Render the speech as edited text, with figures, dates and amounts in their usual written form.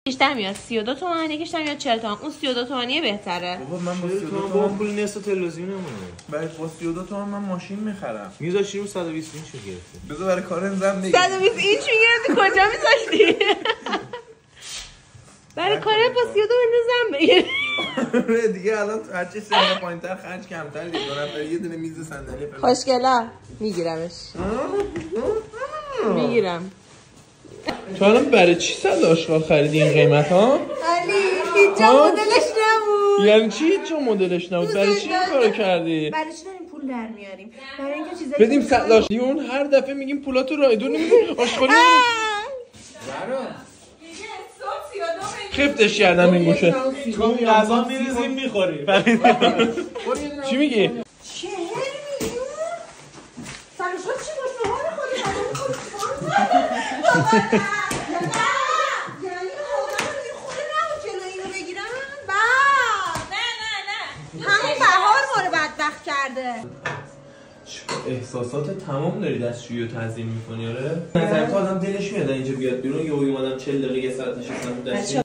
بیشتر میاد 32 تومن، یکیش میاد 40 تومن. اون 32 تومنیه بهتره. بابا من با 32 تومن با پول نصف تلویزیونمونه. برای با 32 تومن من ماشین میخرم. میذاشی رو 120 اینچ رو گرفتی. بذار برای کار زن بگیر. 120 اینچ میگرفتی کجا میذاشتی؟ برای کار با 32 زن بگیر. دیگه الان هرچی سن پایین‌تر خرج کمتر دیگه. دو نفر یه دونه میز صندلی فلان. خوشگلا میگیرمش. میگیرم. تو الان برای چی صد آشغال خریدی این قیمت ها؟ علی هیچ جا مدلش نبود. یعنی چی هیچ جا مدلش نبود؟ برای چی این کارو کردی؟ برای چی داریم پول در میاریم؟ برای اینکه چیزایی بدیم صد آشغال. اون هر دفعه میگیم پولاتو رایدون نمیدیم آشغالی. خفتش کردم این گوشه. تو غذا میریزیم میخوریم. چی میگی؟ 40 میلیون؟ سرشا چی باش به حال خودی یعنی آدم دیگه خوده نبود جلو اینو بگیرن؟ نه همون بهار ما رو بدبخت کرده. احساسات تمام داری دستشویی رو تنظیم میکنی آره؟ نظر تو آدم دلش میاد اینجا بیاد بیرون. یه اومدم 40 دقیقه یه ساعت نشستم دستشویی